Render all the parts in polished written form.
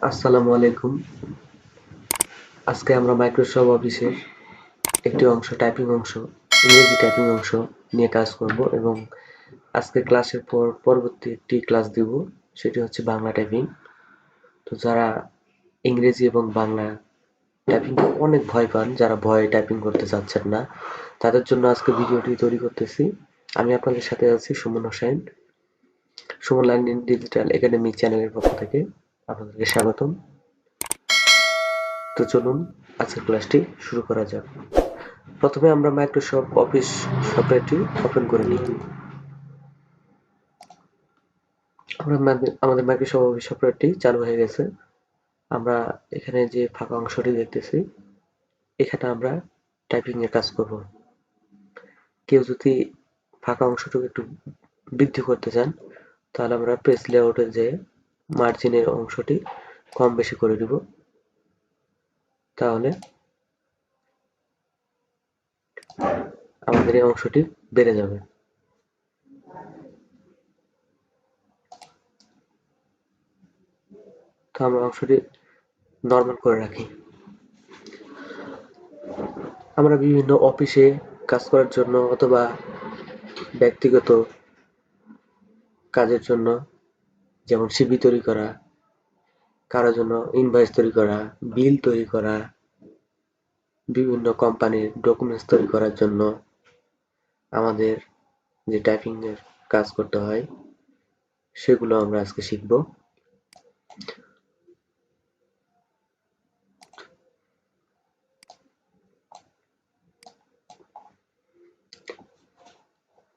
আসসালামু আলাইকুম। আজকে আমরা মাইক্রোসফট অফিসের একটি অংশ ইংরেজি টাইপিং অংশ নিয়ে কাজ করব এবং আজকে ক্লাসের পর পরবর্তী একটি ক্লাস দিব, সেটি হচ্ছে বাংলা টাইপিং। তো যারা ইংরেজি এবং বাংলা টাইপিংকে অনেক ভয় পান, যারা ভয়ে টাইপিং করতে চাচ্ছেন না, তাদের জন্য আজকে ভিডিওটি তৈরি করতেছি। আমি আপনাদের সাথে আছি Suman Hossain, Suman learning digital academy চ্যানেলের পক্ষ থেকে আপনাদেরকে স্বাগতম। তো চলুন আজকের ক্লাসটি শুরু করা যাক। প্রথমে আমরা মাইক্রোসফট অফিস সফটওয়্যারটি ওপেন করে নিই। আমাদের মাইক্রোসফট অফিস সফটওয়্যারটি চালু হয়ে গেছে। আমরা এখানে যে ফাঁকা অংশটি দেখতেছি, এখানে আমরা টাইপিং এর কাজ করব। কেউ যদি ফাঁকা অংশটুকু একটু বৃদ্ধি করতে চান, তাহলে আমরা পেজ লেআউটে যে মার্জিনের অংশটি কম বেশি করে দিব, তাহলে আমাদের এই অংশটি বেড়ে যাবে। তো আমরা অংশটি নরমাল করে রাখি। আমরা বিভিন্ন অফিসে কাজ করার জন্য অথবা ব্যক্তিগত কাজের জন্য, যেমন সিভি তৈরি করা, কারো জন্য ইনভয়েস তৈরি করা, বিল তৈরি করা, বিভিন্ন কোম্পানির ডকুমেন্টস তৈরি করার জন্য আমাদের যে টাইপিং এর কাজ করতে হয়, সেগুলো আমরা আজকে শিখব।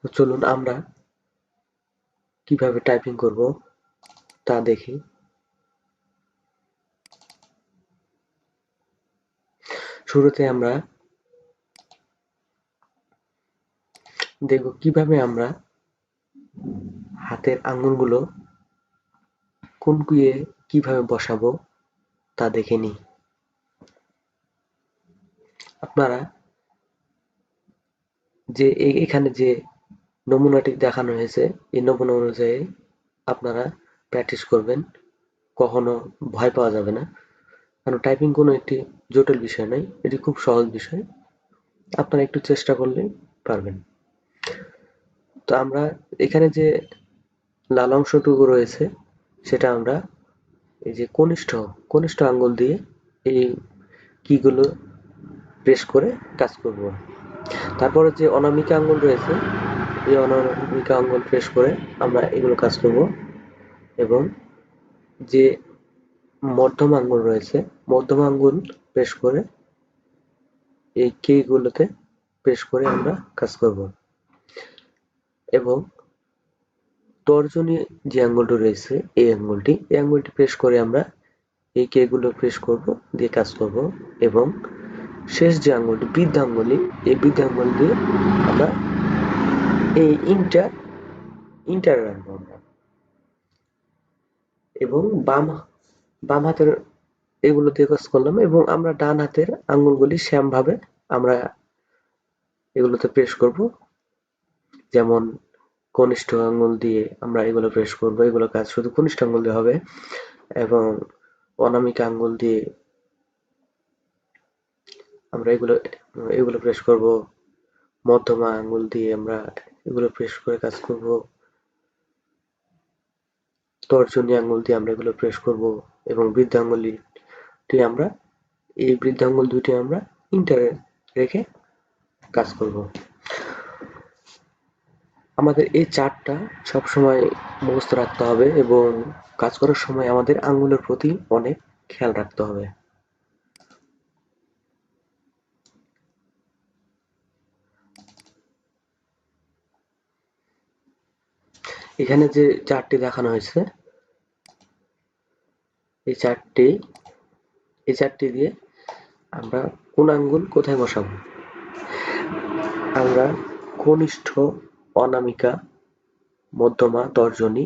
তো চলুন আমরা কিভাবে টাইপিং করব তা দেখি। শুরুতে আমরা দেখব কিভাবে আমরা হাতের আঙ্গুলগুলো কুনকুইয়ে কিভাবে বসাবো তা দেখে নিই। আপনারা যে এখানে যে নমুনাটি দেখানো হয়েছে, এই নমুনা অনুযায়ী আপনারা প্র্যাকটিস করবেন। কখনো ভয় পাওয়া যাবে না, কারণ টাইপিং কোনো একটি জটিল বিষয় নয়, এটি খুব সহজ বিষয়। আপনারা একটু চেষ্টা করলেই পারবেন। তো আমরা এখানে যে লাল অংশটুকু রয়েছে, সেটা আমরা এই যে কনিষ্ঠ আঙ্গুল দিয়ে এই কিগুলো প্রেস করে কাজ করব। তারপরে যে অনামিকা আঙ্গুল রয়েছে, এই অনামিকা আঙ্গুল প্রেস করে আমরা এগুলো কাজ করব এবং যে মধ্যম আঙ্গুল রয়েছে, মধ্যম আঙ্গুল প্রেস করে এই কিগুলোতে প্রেস করে আমরা কাজ করব এবং তর্জনী যে আঙ্গুলটি রয়েছে, এই আঙ্গুলটি প্রেস করে আমরা এই কিগুলো প্রেস করব, দিয়ে কাজ করব এবং শেষ যে আঙ্গুলটি বৃদ্ধাঙ্গুলি, এই বৃদ্ধাঙ্গুল দিয়ে আমরা এই ইন্টার রাখবো আমরা এবং বাম হাতের এগুলো দিয়ে কাজ করলাম এবং আমরা ডান হাতের আঙ্গুলগুলি সেম ভাবে আমরা এগুলোতে প্রেস করব। যেমন কনিষ্ঠ আঙ্গুল দিয়ে আমরা এগুলো প্রেস করব, এগুলো কাজ শুধু কনিষ্ঠ আঙ্গুল দিয়ে হবে এবং অনামিকা আঙ্গুল দিয়ে আমরা এগুলো প্রেস করব, মধ্যমা আঙ্গুল দিয়ে আমরা এগুলো প্রেস করে কাজ করব, তর্জনী আঙ্গুল দিয়ে আমরা এগুলো প্রেস করব এবং বৃদ্ধাঙ্গুলটি আমরা এই বৃদ্ধাঙ্গুল দুটি আমরা ইন্টারে রেখে কাজ করব। আমাদের এই চার্টটা সবসময় মুখস্থ রাখতে হবে এবং কাজ করার সময় আমাদের আঙ্গুলের প্রতি অনেক খেয়াল রাখতে হবে। এখানে যে চার্টটি দেখানো হয়েছে, এই চার্টটি দিয়ে আমরা কোন আঙ্গুল কোথায় বসাবো। আমরা কনিষ্ঠ, অনামিকা, মধ্যমা, তর্জনী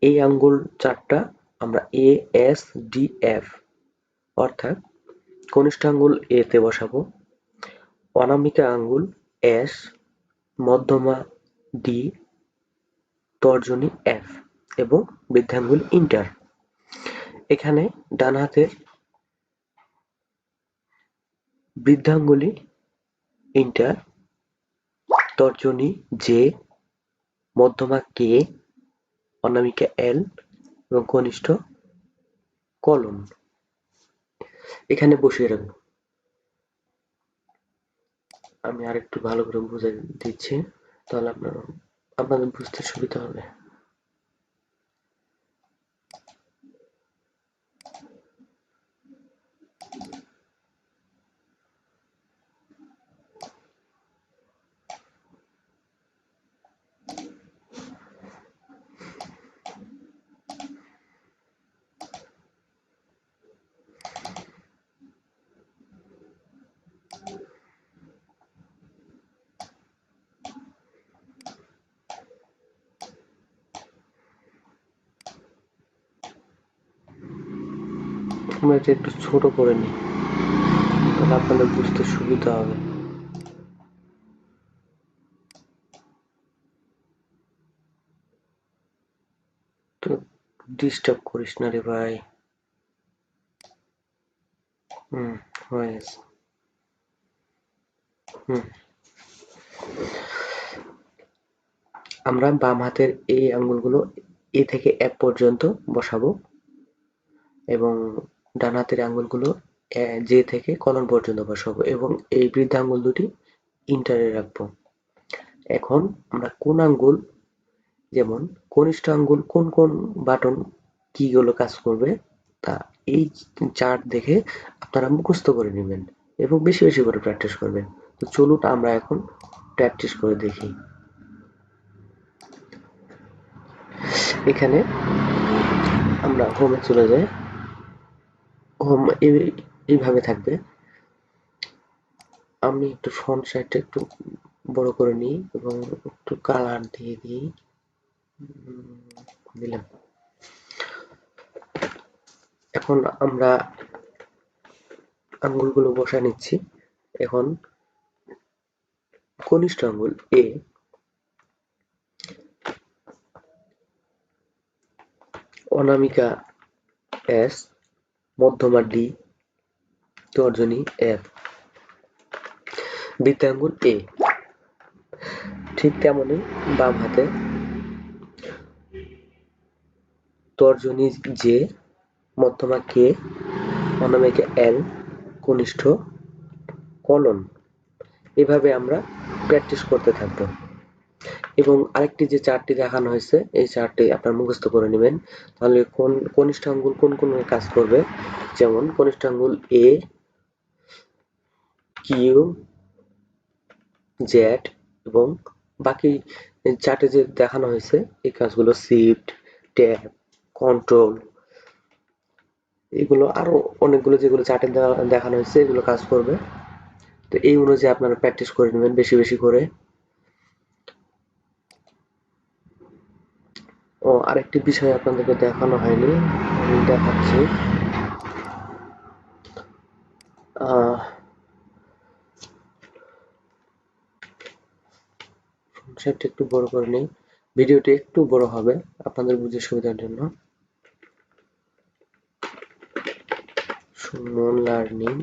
এই আঙ্গুল চারটা আমরা এ এস ডি এফ, অর্থাৎ কনিষ্ঠ আঙ্গুল এ তে বসাবো, অনামিকা আঙ্গুল এস, মধ্যমা ডি, তর্জনী এফ এবং বৃদ্ধাঙ্গুল ইন্টার। এখানে ডান হাতের বৃদ্ধাঙ্গুলি ইন্টার, তর্জনী জে, মধ্যমা কে, অনামিকা এল এবং কনিষ্ঠ কলন এখানে বসিয়ে রাখবো। আমি আরেকটু ভালো করে বুঝিয়ে দিচ্ছি, তাহলে আপনাদের বুঝতে সুবিধা হবে। আমরা এটা একটু ছোট করে নিই, তাহলে আপনাদের বুঝতে সুবিধা হবে। তো ডিস্টার্ব করিস না রে ভাই। হয়ে গেছে। আমরা বাম হাতের এই আঙ্গুলগুলো এ থেকে এফ পর্যন্ত বসাবো এবং ডান হাতের আঙ্গুলগুলো জে থেকে কলন পর্যন্ত বসাবো এবং এই বৃদ্ধাঙ্গুল দুটি ইন্টারে রাখবো। এখন আমরা কোন আঙ্গুল, যেমন কনিষ্ঠ আঙ্গুল কোন কোন বাটন কিগুলো কাজ করবে তা এই চার্ট দেখে আপনারা মুখস্থ করে নেবেন এবং বেশি বেশি করে প্র্যাকটিস করবেন। তো চলুন আমরা এখন প্র্যাকটিস করে দেখি। এখানে আমরা হোমে চলে যাই। হোম এইভাবে থাকবে। আমি একটু ফন্ট সাইজটা একটু বড় করে নিই এবং একটু কালার দিয়ে দিই। দিলাম। এখন আমরা আঙ্গুলগুলো বসায় নিচ্ছি। এখন কনিষ্ঠ আঙ্গুল এ, অনামিকা এস, মধ্যমা ডি, তর্জনী এফ, বৃদ্ধাঙ্গুল এ। ঠিক তেমনি বাম হাতে তর্জনী জে, মধ্যমা কে, অনামিকা এল, কনিষ্ঠ কলন। এভাবে আমরা প্র্যাকটিস করতে থাকবো এবং আরেকটি যে চার্টটি দেখানো হয়েছে এই চার্টটি আপনার মুখস্থ করে নেবেন, তাহলে কোন কনিষ্ঠ আঙ্গুল কোন কোন কাজ করবে। যেমন কনিষ্ঠ আঙ্গুল এ, কিউ, জেড এবং বাকি চার্টে যে দেখানো হয়েছে এই কাজগুলো শিফট, ট্যাব, কন্ট্রোল, এগুলো আরো অনেকগুলো যেগুলো চার্টে দেখানো হয়েছে এগুলো কাজ করবে। তো এই অনুযায়ী আপনারা প্র্যাকটিস করে নেবেন বেশি বেশি করে। ও আরেকটি বিষয় আপনাদেরকে দেখানো হয়নি, আমি দেখাচ্ছি। সাইডটা একটু বড় করে নিই, ভিডিওটি একটু বড় হবে আপনাদের বুঝে সুবিধার জন্য। Suman learning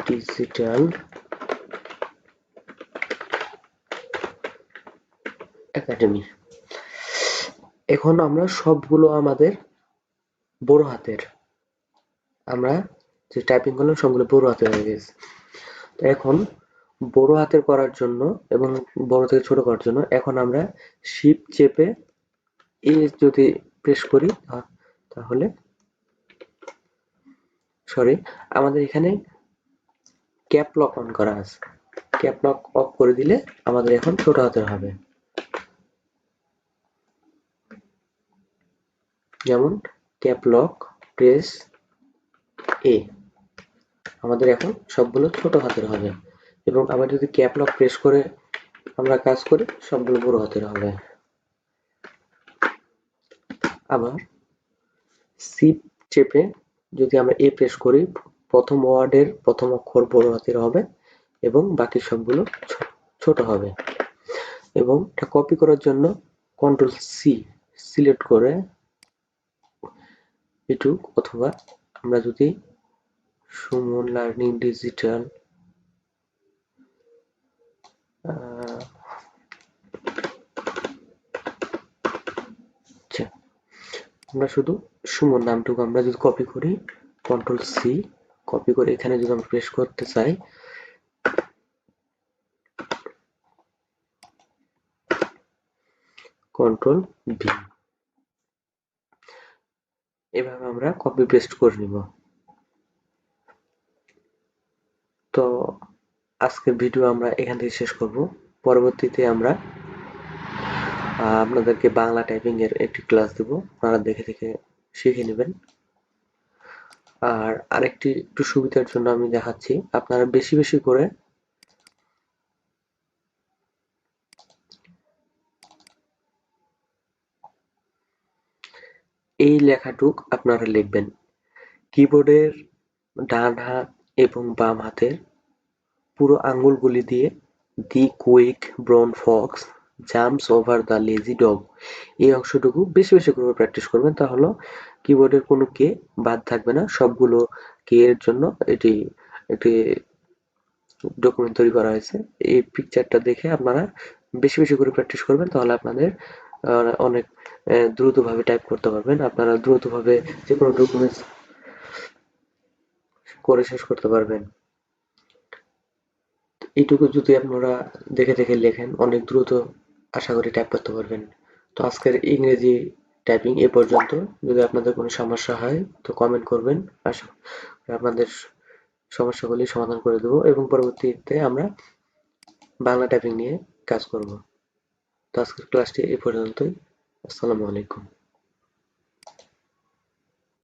digital academy. এখন আমরা সবগুলো আমাদের বড় হাতের, আমরা যে টাইপিং করলাম সবগুলো বড় হাতের হয়ে গেছে। তো এখন বড় হাতের করার জন্য এবং বড় থেকে ছোট করার জন্য এখন আমরা শিফট চেপে এ যদি প্রেস করি তাহলে আমাদের এখানে ক্যাপ লক অন করা আছে। ক্যাপ লক অফ করে দিলে আমাদের এখন ছোট হাতের হবে। যেমন ক্যাপ লক প্রেস এ, আমাদের এখন সবগুলো ছোট হাতের হবে এবং আবার যদি ক্যাপ লক প্রেস করে আমরা কাজ করি সবগুলো বড় হাতের হবে। আবার শিফট চেপে যদি আমরা এ প্রেস করি প্রথম ওয়ার্ডের প্রথম অক্ষর বড় হাতের হবে এবং বাকি সবগুলো ছোট হবে। এবং এটা কপি করার জন্য কন্ট্রোল সি সিলেক্ট করে এটুক, অথবা আমরা যদি সুমন লার্নিং ডিজিটাল আচ্ছা, আমরা শুধু সুমন নামটুকু আমরা যদি কপি করি, কন্ট্রোল সি কপি করে এখানে যদি আমরা পেস্ট করতে চাই, কন্ট্রোল ভি, এভাবে আমরা কপি পেস্ট করে নিব। তো আজকের ভিডিও আমরা এখান থেকে শেষ করব। পরবর্তীতে আমরা আপনাদেরকে বাংলা টাইপিং এর একটি ক্লাস দেব, আপনারা দেখে দেখে শিখে নেবেন। আর আরেকটি একটু সুবিধার জন্য আমি দেখাচ্ছি, আপনারা বেশি বেশি করে এই লেখাটুক আপনারা লিখবেন। কিবোর্ডের ডান হাত এবং বাম হাতের পুরো আঙ্গুলগুলি দিয়ে "the quick brown fox jumps over the lazy dog" এই অংশটুকু বেশি বেশি করে প্র্যাকটিস করবেন, তাহলে কিবোর্ডের কোনো কে বাদ থাকবে না। সবগুলো কে এর জন্য এটি একটি ডকুমেন্ট তৈরি করা হয়েছে। এই পিকচারটা দেখে আপনারা বেশি বেশি করে প্র্যাকটিস করবেন, তাহলে আপনাদের অনেক দ্রুতভাবে টাইপ করতে পারবেন। আপনারা দ্রুতভাবে যে কোনো ডকুমেন্টস করে শেষ করতে পারবেন। এইটুকু যদি আপনারা দেখে দেখে লেখেন, অনেক দ্রুত আশা করি টাইপ করতে পারবেন। তো আজকের ইংরেজি টাইপিং এ পর্যন্ত। যদি আপনাদের কোনো সমস্যা হয় তো কমেন্ট করবেন, আশা করি আপনাদের সমস্যাগুলি সমাধান করে দেবো, এবং পরবর্তীতে আমরা বাংলা টাইপিং নিয়ে কাজ করব। তো আজকের ক্লাসটি এই পর্যন্তই। আসসালামু আলাইকুম।